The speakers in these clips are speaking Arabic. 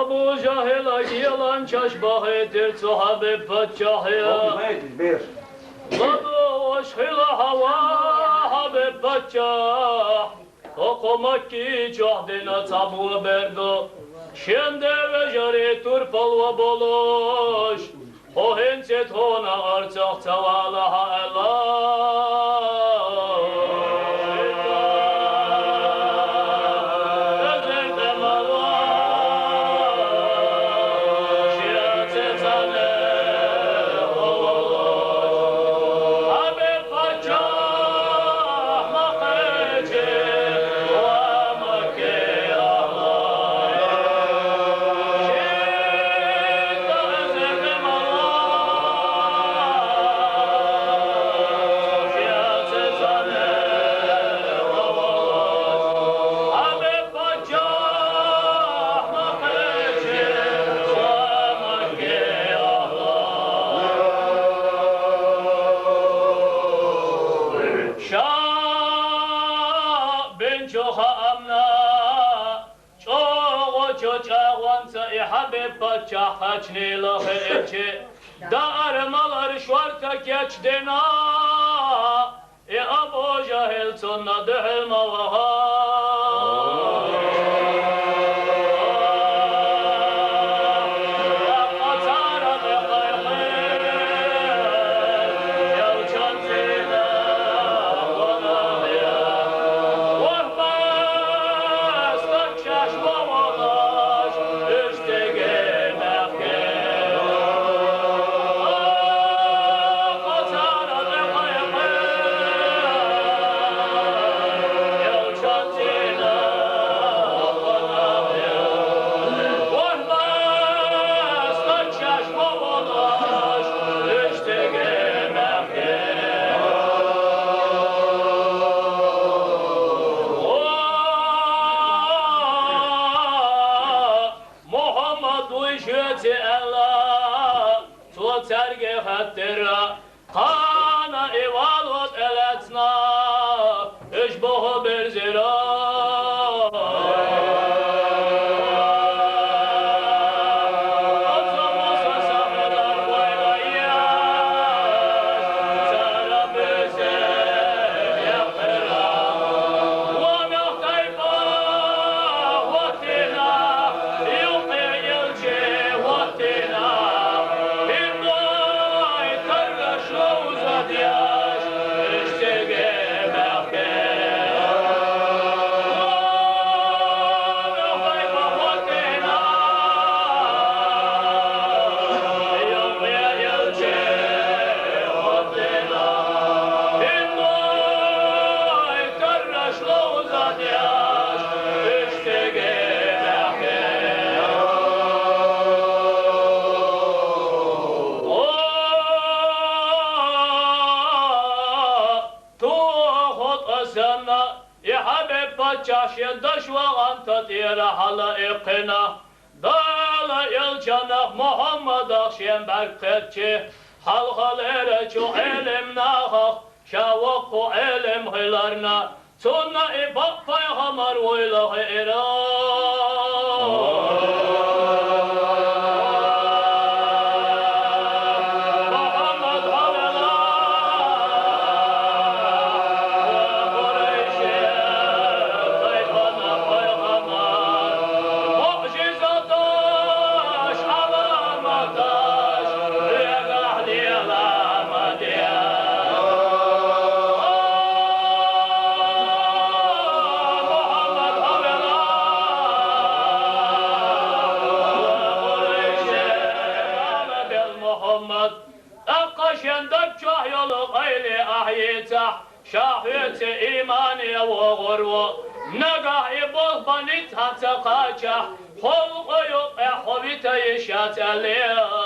Abu Jahil'a yılan çaşbahedir Tuhabi Paçahya Ladu aşhila hava Habib Paçah Okumak ki cahdina tabu berdo Şimdi ve jari turpal ve boluş O hinset hona arçak tavalaha Allah Çahçni laheci dar malar şvarta keçdena Abu Jahil sonna dehel mavaha Halhalere çok elim nahak Şavak o elim hılarna Sonra bak payhamar oyla hıra Şahıtı imani ve gurvu Nagahi bol banit hatsa kaça Holqu yok hobita yaşat aliyah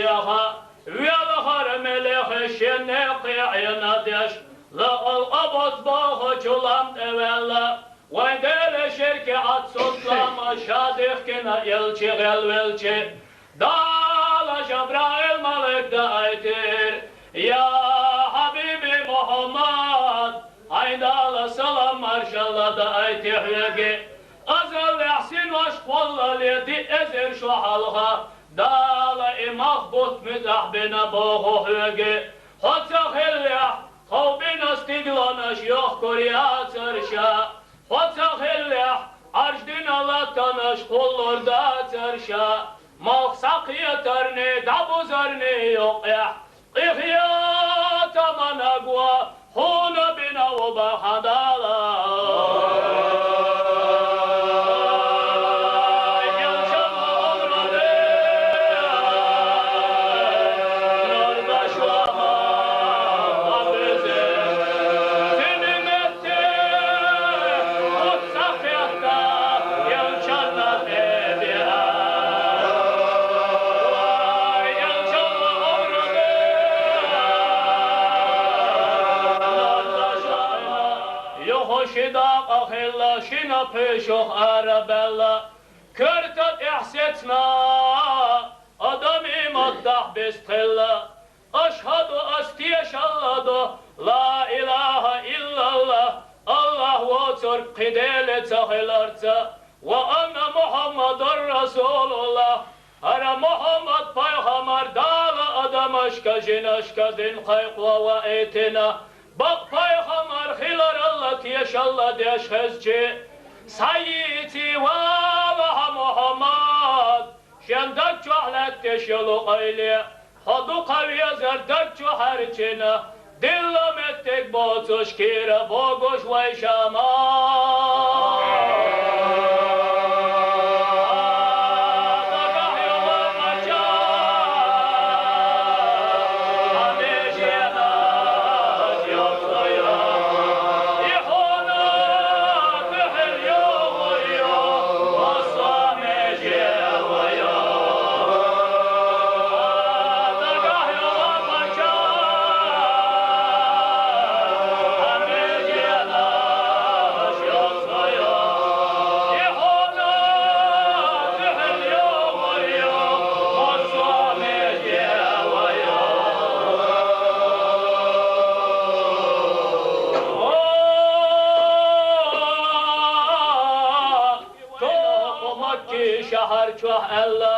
ياها ويالغر مليخ شنقي عينادش لا الأبط باغ جلام دولا ويدل شركة صوتلا مشادخ كنا يلشي غلولشي دالا جبرائيل ملك دايتر يا حبيبي محمد عيدال سلام مارشالله دايتر يجي أزل يحسن واشقوال ليدي ازر شوحالها دالا مخبوط مزح بنا باغو يجي خطسخ الليح خوبنا استقلانش يوخ كوريا ترشا خطسخ الليح عرجدنا لاتنش قولور دا ترشا مخسق يترني دبوزرني يقيح إخيات من أقوى خون بنا وبخدالا شداق خلا شنا بيشوخ عربلا كرتت احسيتنا ادمي مدح بستلا اشهد استيش الله لا اله الا الله الله وتر قديل تخلرت وانا محمد رسول الله انا محمد پیغمبر دال ادمشك جنشك دين خيقوا وايتنا bak peygamber hilar Allah tiyeşallah deş hezci Sayyidi ve Muhammed şendak çohlet teşyalu qayli Hadu qaviye zerdak çoherçina Dillam ettik bozuş kire boguş ve şaman شهر چوه الا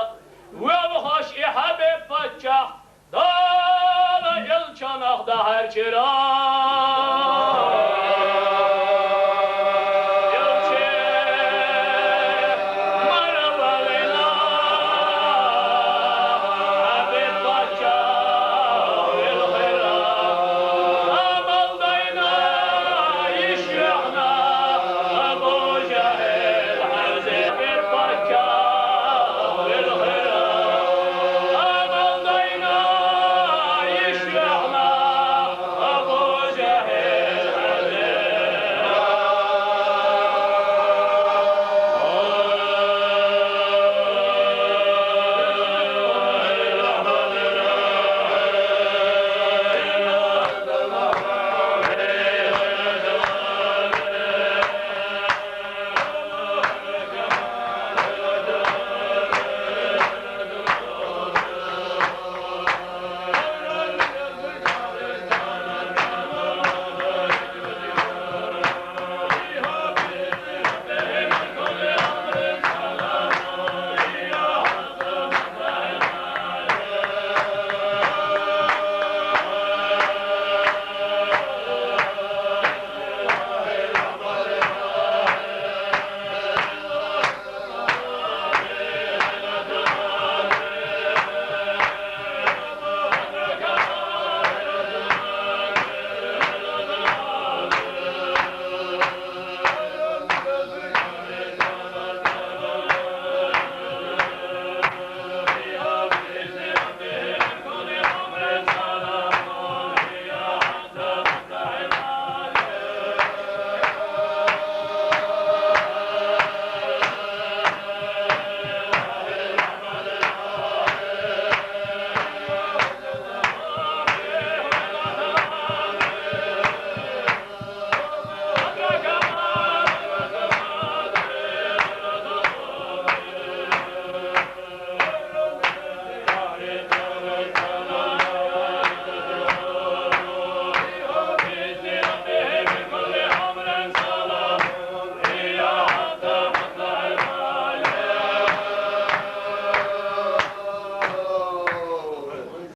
وبخش حبيب فتح دانا يلچناخ ده هر چرا